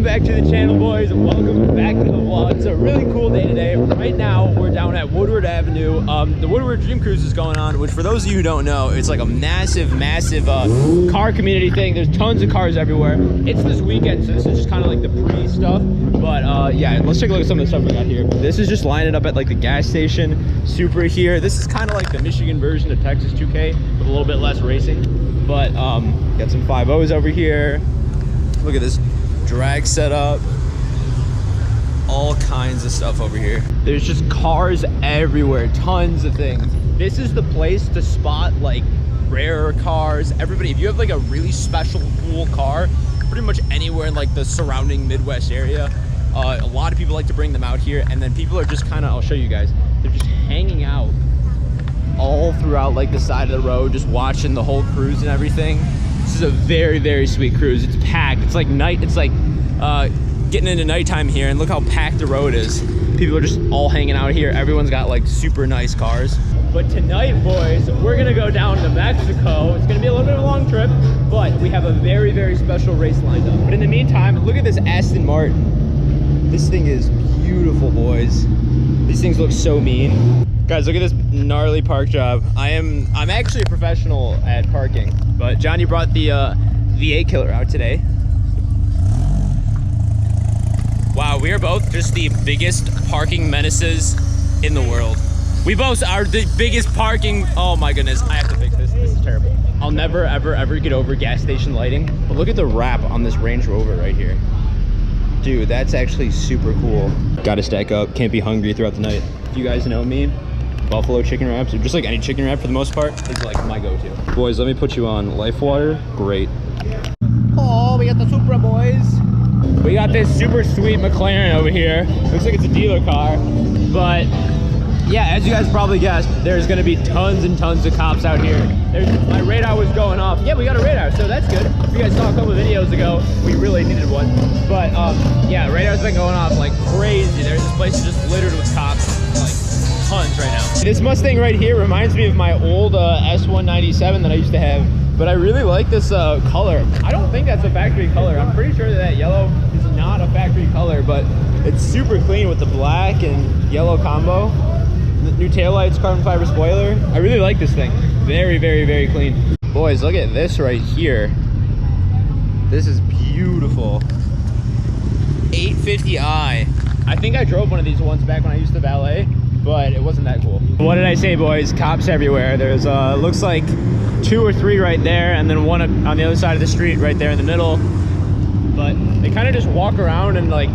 Welcome back to the channel, boys. Welcome back to the vlog. It's a really cool day today. Right now, we're down at Woodward Avenue. The Woodward Dream Cruise is going on, which for those of you who don't know, it's like a massive car community thing. There's tons of cars everywhere. It's this weekend, so this is just kind of like the pre-stuff. But yeah, let's take a look at some of the stuff we got here. This is just lining up at like the gas station. Super here. This is kind of like the Michigan version of Texas 2K with a little bit less racing. But got some 5.0s over here. Look at this drag setup. All kinds of stuff over here. There's just cars everywhere, tons of things. This is the place to spot like rarer cars. Everybody, if you have like a really special cool car, pretty much anywhere in like the surrounding Midwest area, a lot of people like to bring them out here, and then people are just kind of, I'll show you guys, they're just hanging out all throughout like the side of the road, just watching the whole cruise and everything. This is a very, very sweet cruise. It's packed. It's like night. It's like getting into nighttime here, and look how packed the road is. People are just all hanging out here. Everyone's got like super nice cars. But tonight, boys, we're gonna go down to Mexico. It's gonna be a little bit of a long trip, but we have a very, very special race lined up. But in the meantime, look at this Aston Martin. This thing is beautiful, boys. These things look so mean. Guys, look at this gnarly park job. I'm actually a professional at parking, but Johnny brought the V8 killer out today. Wow, we are both just the biggest parking menaces in the world. We both are the biggest parking. Oh my goodness, I have to fix this. This is terrible. I'll never, ever, ever get over gas station lighting. But look at the wrap on this Range Rover right here. Dude, that's actually super cool. Gotta stack up, can't be hungry throughout the night. If you guys know me, buffalo chicken wraps, or just like any chicken wrap for the most part, is like my go-to. Boys, let me put you on Life Water. Great. Oh, we got the Supra, boys. We got this super sweet McLaren over here. Looks like it's a dealer car, but yeah, as you guys probably guessed, there's gonna be tons and tons of cops out here. My radar was going off. Yeah, we got a radar, so that's good. If you guys saw a couple of videos ago, we really needed one. But yeah, radar's been going off like crazy. There's this place just littered with cops, like tons right now. This Mustang right here reminds me of my old S197 that I used to have, but I really like this color. I don't think that's a factory color. I'm pretty sure that yellow is not a factory color, but it's super clean with the black and yellow combo. The new taillights, carbon fiber spoiler. I really like this thing. Very, very, very clean. Boys, look at this right here. This is beautiful. 850i. I think I drove one of these once back when I used to valet, but it wasn't that cool. What did I say, boys? Cops everywhere. There's looks like 2 or 3 right there, and then one on the other side of the street right there in the middle. But they kind of just walk around and like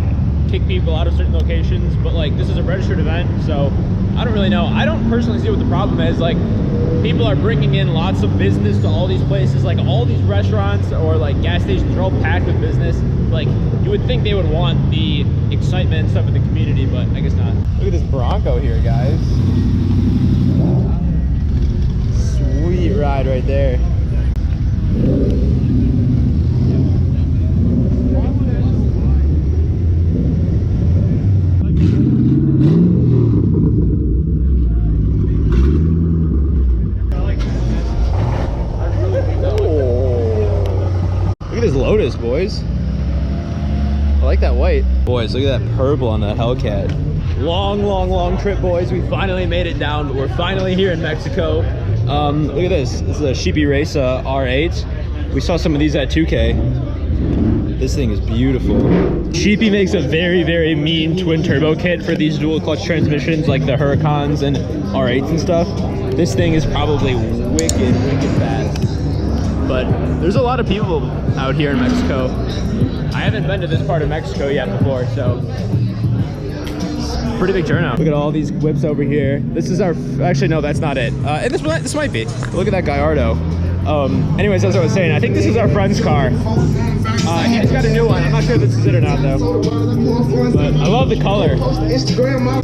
kick people out of certain locations, but like this is a registered event, so I don't really know. I don't personally see what the problem is. Like, people are bringing in lots of business to all these places. Like, all these restaurants or like gas stations are all packed with business. Like, you would think they would want the excitement and stuff in the community, but I guess not. Look at this Bronco here, guys. Sweet ride right there. Look at this Lotus, boys. I like that white. Boys, look at that purple on the Hellcat. Long, long, long trip, boys. We finally made it down, but we're finally here in Mexico. Look at this. This is a Sheepy Race R8. We saw some of these at 2K. This thing is beautiful. Sheepy makes a very, very mean twin turbo kit for these dual clutch transmissions like the Huracans and R8s and stuff. This thing is probably wicked, wicked fast. But there's a lot of people out here in Mexico. I haven't been to this part of Mexico yet before, so pretty big turnout. Look at all these whips over here. This is our, actually no, that's not it. And this might be. Look at that Gallardo. Anyways, as I was saying, I think this is our friend's car. He just got a new one. I'm not sure if this is it or not though. But I love the color.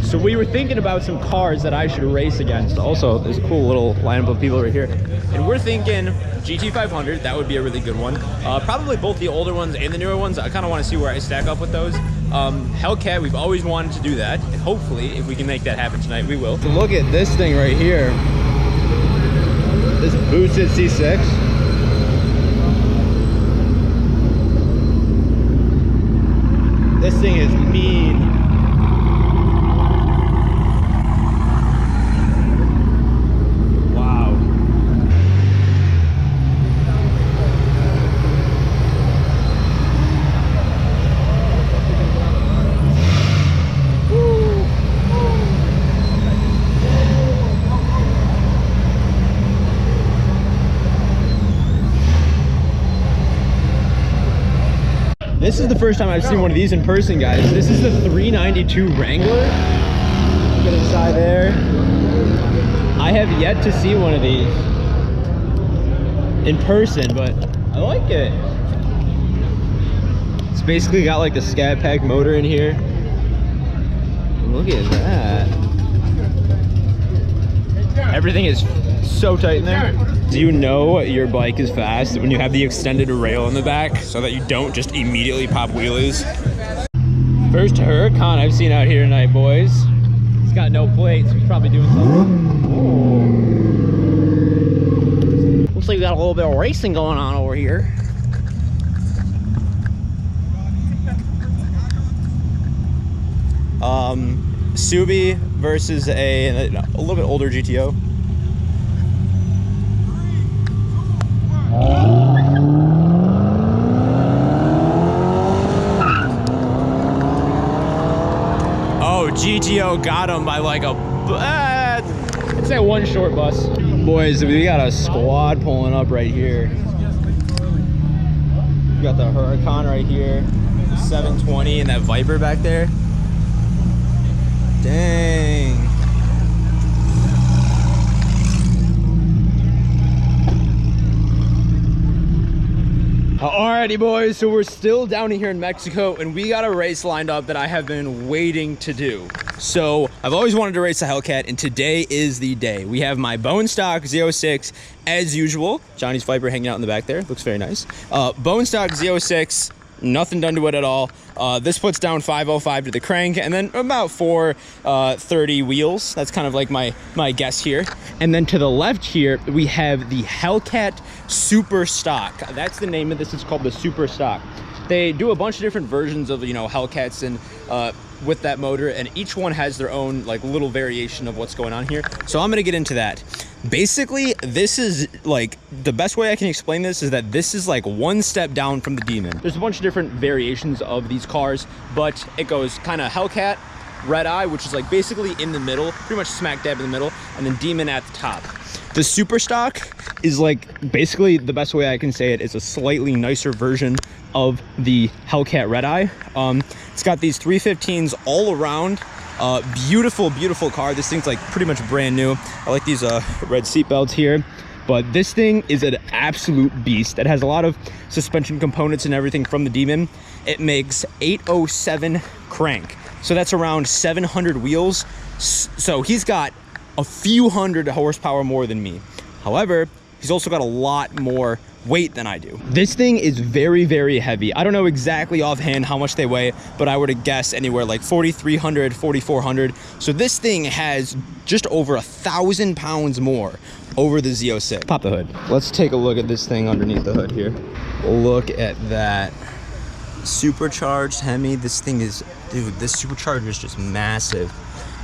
So we were thinking about some cars that I should race against. Also, there's a cool little lineup of people right here. And we're thinking GT500, that would be a really good one. Probably both the older ones and the newer ones. I kind of want to see where I stack up with those. Hellcat, we've always wanted to do that. And hopefully, if we can make that happen tonight, we will. Look at this thing right here. This boosted C6. This thing is mean. Wow. This is the first time I've seen one of these in person, guys. This is the 392 Wrangler. Get inside there. I have yet to see one of these in person, but I like it. It's basically got like the Scat Pack motor in here. Look at that. Everything is so tight in there. Do you know your bike is fast when you have the extended rail in the back so that you don't just immediately pop wheelies? First Huracan I've seen out here tonight, boys. He's got no plates. He's probably doing something. Oh. Looks like we got a little bit of racing going on over here. Subi versus a little bit older GTO. Oh, GTO got him by like a, I'd say one short bus. Boys, we got a squad pulling up right here. We got the Huracan right here, the 720 and that Viper back there. Dang. Alrighty, boys, so we're still down here in Mexico and we got a race lined up that I have been waiting to do. So I've always wanted to race a Hellcat and today is the day. We have my bone stock Z06 as usual. Johnny's Viper hanging out in the back there, looks very nice. Bone stock Z06, nothing done to it at all. This puts down 505 to the crank and then about 430 wheels. That's kind of like my guess here. And then to the left here, we have the Hellcat Super Stock. That's the name of this. It's called the Super Stock. They do a bunch of different versions of, you know, Hellcats and with that motor, and each one has their own like little variation of what's going on here. So I'm gonna get into that. Basically, this is like, the best way I can explain this is that this is like one step down from the Demon. There's a bunch of different variations of these cars, but it goes kind of Hellcat, Red Eye, which is like basically in the middle, pretty much smack dab in the middle, and then Demon at the top. The Super Stock is like, basically the best way I can say it is a slightly nicer version of the Hellcat Red Eye. It's got these 315s all around. Beautiful, beautiful car. This thing's like pretty much brand new. I like these red seat belts here. But this thing is an absolute beast. It has a lot of suspension components and everything from the Demon. It makes 807 crank. So that's around 700 wheels. So he's got a few hundred horsepower more than me. However, he's also got a lot more weight than I do. This thing is very, very heavy. I don't know exactly offhand how much they weigh, but I would guess anywhere like 4,300, 4,400. So this thing has just over 1,000 pounds more over the Z06. Pop the hood. Let's take a look at this thing underneath the hood here. Look at that. Supercharged Hemi. This thing is, dude, this supercharger is just massive.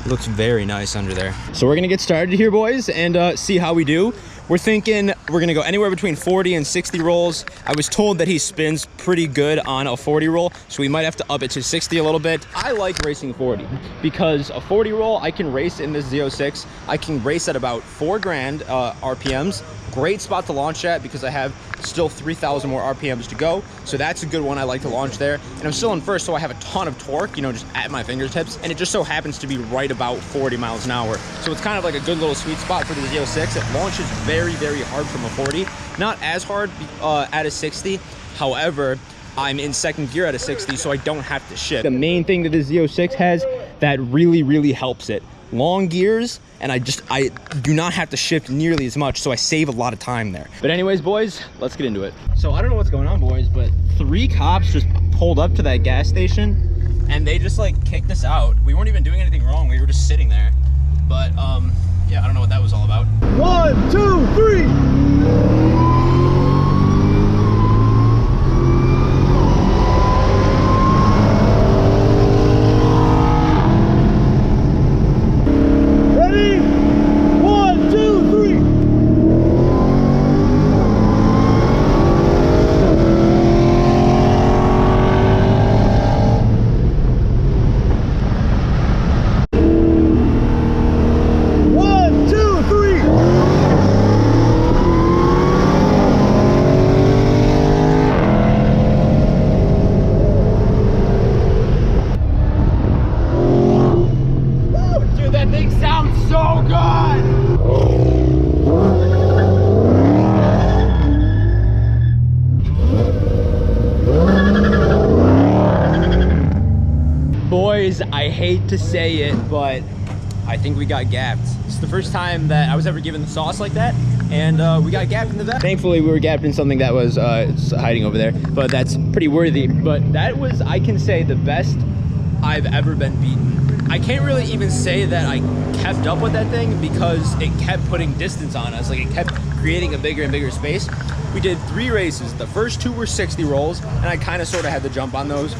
It looks very nice under there. So we're gonna get started here, boys, and see how we do. We're thinking we're gonna go anywhere between 40 and 60 rolls. I was told that he spins pretty good on a 40 roll, so we might have to up it to 60 a little bit. I like racing 40 because a 40 roll I can race in this Z06. I can race at about 4 grand RPMs. Great spot to launch at because I have still 3,000 more RPMs to go. So that's a good one I like to launch there. And I'm still in first, so I have a ton of torque, you know, just at my fingertips. And it just so happens to be right about 40 miles an hour. So it's kind of like a good little sweet spot for the Z06. It launches very, very hard from a 40. Not as hard at a 60. However, I'm in second gear at a 60, so I don't have to shift. The main thing that the Z06 has that really, really helps it. Long gears, and I do not have to shift nearly as much, so I save a lot of time there. But anyways, boys, let's get into it. So I don't know what's going on, boys, but 3 cops just pulled up to that gas station and they just like kicked us out. We weren't even doing anything wrong. We were just sitting there. But yeah, I don't know what that was all about. 1, 2, 3. to say it, but I think we got gapped. It's the first time that I was ever given the sauce like that, and we got gapped in the back. Thankfully, we were gapped in something that was it's hiding over there, but that's pretty worthy. But that was, I can say, the best I've ever been beaten. I can't really even say that I kept up with that thing because it kept putting distance on us. Like, it kept creating a bigger and bigger space. We did 3 races. The first 2 were 60 rolls, and I kind of sort of had to jump on those.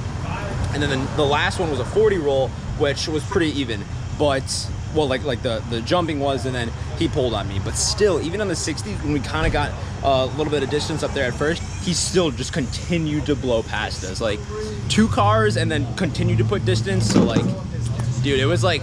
And then the last one was a 40 roll, which was pretty even. But, well, like the jumping was, and then he pulled on me. But still, even on the 60s, when we kind of got a little bit of distance up there at first, he still just continued to blow past us. Like, 2 cars and then continued to put distance. So, like, dude, it was, like,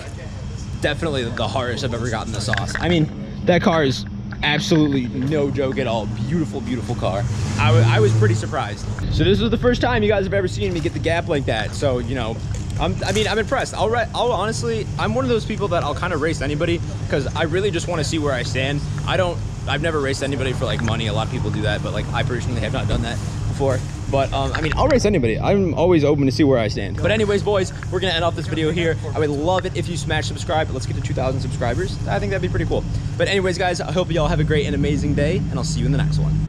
definitely the hardest I've ever gotten the sauce. I mean, that car is absolutely no joke at all. Beautiful, beautiful car. I was pretty surprised. So this was the first time you guys have ever seen me get the gap like that. So, you know, I'm impressed. I'll honestly, I'm one of those people that I'll kind of race anybody because I really just want to see where I stand. I've never raced anybody for like money. A lot of people do that, but like I personally have not done that before. But I mean, I'll race anybody. I'm always open to see where I stand. But anyways, boys, we're gonna end off this video here. I would love it if you smash subscribe. Let's get to 2,000 subscribers. I think that'd be pretty cool. But anyways, guys, I hope you all have a great and amazing day, and I'll see you in the next one.